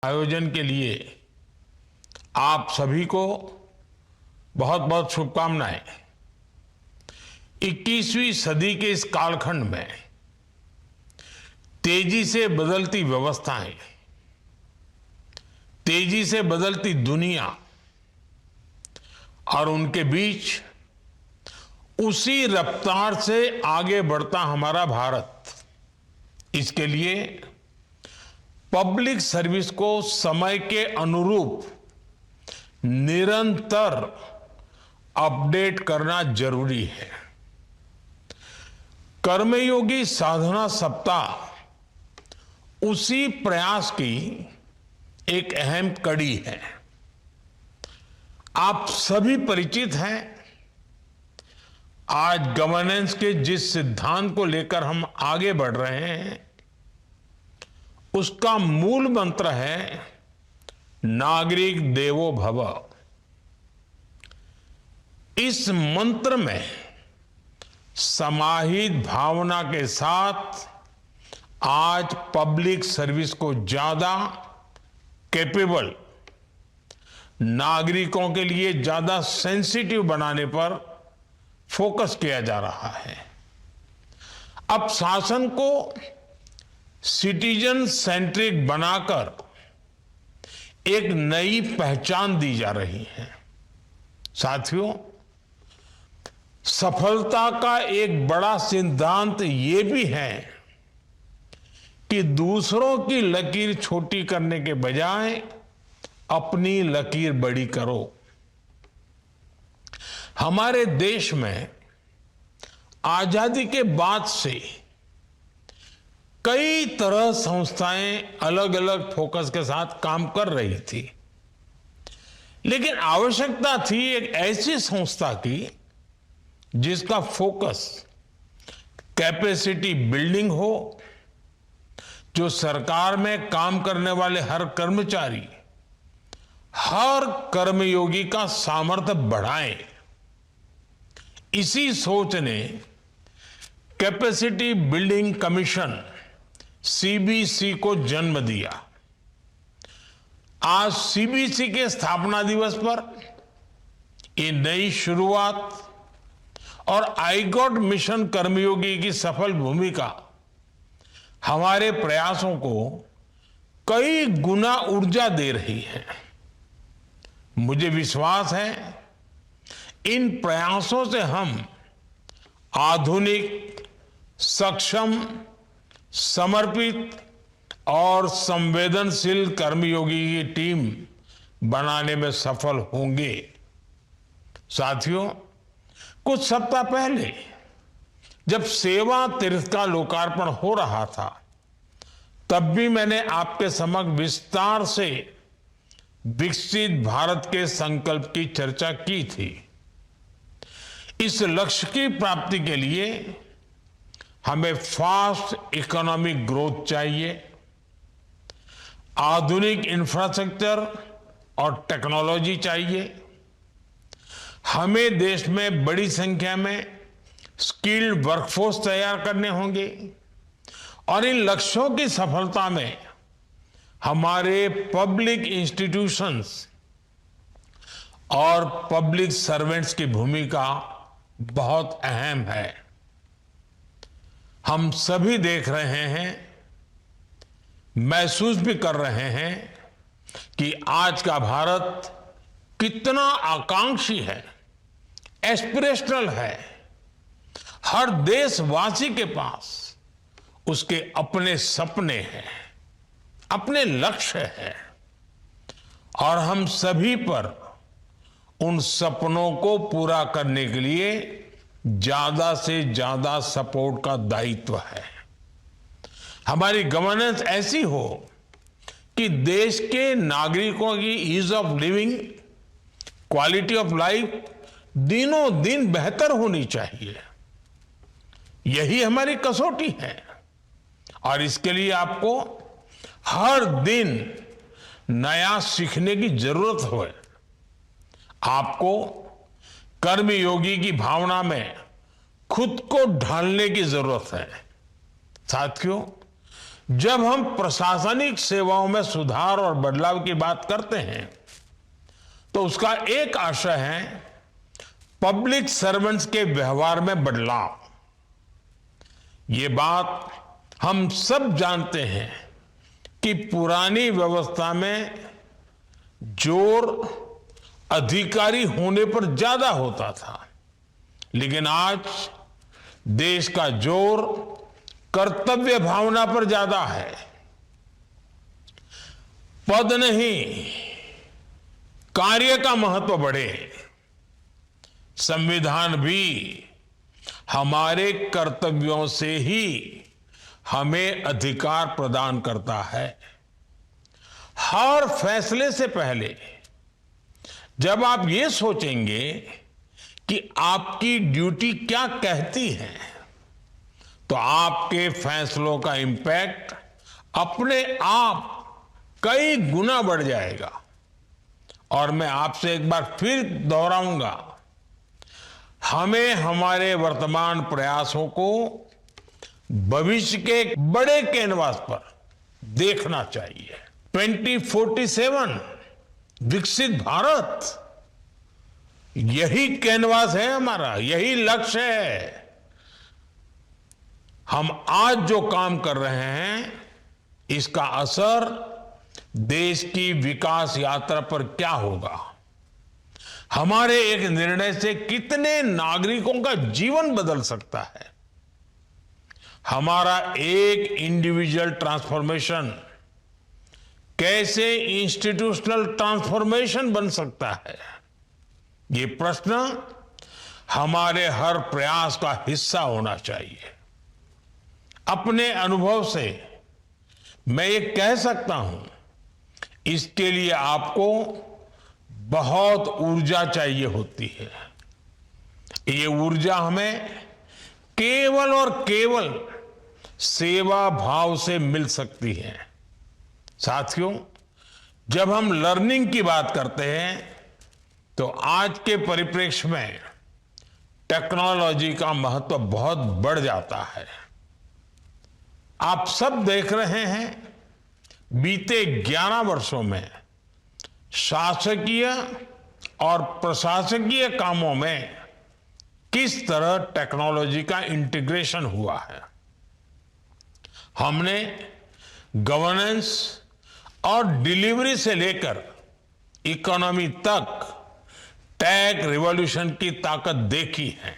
आयोजन के लिए आप सभी को बहुत बहुत शुभकामनाएं। 21वीं सदी के इस कालखंड में तेजी से बदलती व्यवस्थाएं, तेजी से बदलती दुनिया और उनके बीच उसी रफ्तार से आगे बढ़ता हमारा भारत, इसके लिए पब्लिक सर्विस को समय के अनुरूप निरंतर अपडेट करना जरूरी है। कर्मयोगी साधना सप्ताह उसी प्रयास की एक अहम कड़ी है। आप सभी परिचित हैं, आज गवर्नेंस के जिस सिद्धांत को लेकर हम आगे बढ़ रहे हैं उसका मूल मंत्र है नागरिक देवो भव। इस मंत्र में समाहित भावना के साथ आज पब्लिक सर्विस को ज्यादा कैपेबल, नागरिकों के लिए ज्यादा सेंसिटिव बनाने पर फोकस किया जा रहा है। अब शासन को सिटीजन सेंट्रिक बनाकर एक नई पहचान दी जा रही है। साथियों, सफलता का एक बड़ा सिद्धांत ये भी है कि दूसरों की लकीर छोटी करने के बजाय अपनी लकीर बड़ी करो। हमारे देश में आजादी के बाद से कई तरह संस्थाएं अलग अलग फोकस के साथ काम कर रही थी, लेकिन आवश्यकता थी एक ऐसी संस्था की जिसका फोकस कैपेसिटी बिल्डिंग हो, जो सरकार में काम करने वाले हर कर्मचारी, हर कर्मयोगी का सामर्थ्य बढ़ाए। इसी सोच ने कैपेसिटी बिल्डिंग कमीशन सीबीसी को जन्म दिया। आज सीबीसी के स्थापना दिवस पर ये नई शुरुआत और आईगॉट मिशन कर्मयोगी की सफल भूमिका हमारे प्रयासों को कई गुना ऊर्जा दे रही है। मुझे विश्वास है इन प्रयासों से हम आधुनिक, सक्षम, समर्पित और संवेदनशील कर्मयोगी की टीम बनाने में सफल होंगे। साथियों, कुछ सप्ताह पहले जब सेवा तीर्थ का लोकार्पण हो रहा था, तब भी मैंने आपके समक्ष विस्तार से विकसित भारत के संकल्प की चर्चा की थी। इस लक्ष्य की प्राप्ति के लिए हमें फास्ट इकोनॉमिक ग्रोथ चाहिए, आधुनिक इंफ्रास्ट्रक्चर और टेक्नोलॉजी चाहिए। हमें देश में बड़ी संख्या में स्किल्ड वर्कफोर्स तैयार करने होंगे और इन लक्ष्यों की सफलता में हमारे पब्लिक इंस्टीट्यूशंस और पब्लिक सर्वेंट्स की भूमिका बहुत अहम है। हम सभी देख रहे हैं, महसूस भी कर रहे हैं कि आज का भारत कितना आकांक्षी है, एस्पिरेशनल है। हर देशवासी के पास उसके अपने सपने हैं, अपने लक्ष्य हैं और हम सभी पर उन सपनों को पूरा करने के लिए ज्यादा से ज्यादा सपोर्ट का दायित्व है। हमारी गवर्नेंस ऐसी हो कि देश के नागरिकों की ease of living, quality of life दिनों दिन बेहतर होनी चाहिए। यही हमारी कसौटी है और इसके लिए आपको हर दिन नया सीखने की जरूरत है। आपको कर्मयोगी की भावना में खुद को ढालने की जरूरत है। साथियों, जब हम प्रशासनिक सेवाओं में सुधार और बदलाव की बात करते हैं तो उसका एक आशय है पब्लिक सर्वेंट्स के व्यवहार में बदलाव। ये बात हम सब जानते हैं कि पुरानी व्यवस्था में जोर अधिकारी होने पर ज्यादा होता था, लेकिन आज देश का जोर कर्तव्य भावना पर ज्यादा है। पद नहीं, कार्य का महत्व बढ़े। संविधान भी हमारे कर्तव्यों से ही हमें अधिकार प्रदान करता है। हर फैसले से पहले जब आप ये सोचेंगे कि आपकी ड्यूटी क्या कहती है, तो आपके फैसलों का इंपैक्ट अपने आप कई गुना बढ़ जाएगा। और मैं आपसे एक बार फिर दोहराऊंगा, हमें हमारे वर्तमान प्रयासों को भविष्य के बड़े कैनवास पर देखना चाहिए। 2047 विकसित भारत, यही कैनवास है हमारा, यही लक्ष्य है। हम आज जो काम कर रहे हैं इसका असर देश की विकास यात्रा पर क्या होगा, हमारे एक निर्णय से कितने नागरिकों का जीवन बदल सकता है, हमारा एक इंडिविजुअल ट्रांसफॉर्मेशन कैसे इंस्टीट्यूशनल ट्रांसफॉर्मेशन बन सकता है, ये प्रश्न हमारे हर प्रयास का हिस्सा होना चाहिए। अपने अनुभव से मैं ये कह सकता हूं, इसके लिए आपको बहुत ऊर्जा चाहिए होती है। ये ऊर्जा हमें केवल और केवल सेवा भाव से मिल सकती है। साथियों, जब हम लर्निंग की बात करते हैं तो आज के परिप्रेक्ष्य में टेक्नोलॉजी का महत्व बहुत बढ़ जाता है। आप सब देख रहे हैं, बीते 11 वर्षों में शासकीय और प्रशासकीय कामों में किस तरह टेक्नोलॉजी का इंटीग्रेशन हुआ है। हमने गवर्नेंस और डिलीवरी से लेकर इकोनॉमी तक टेक रिवॉल्यूशन की ताकत देखी है।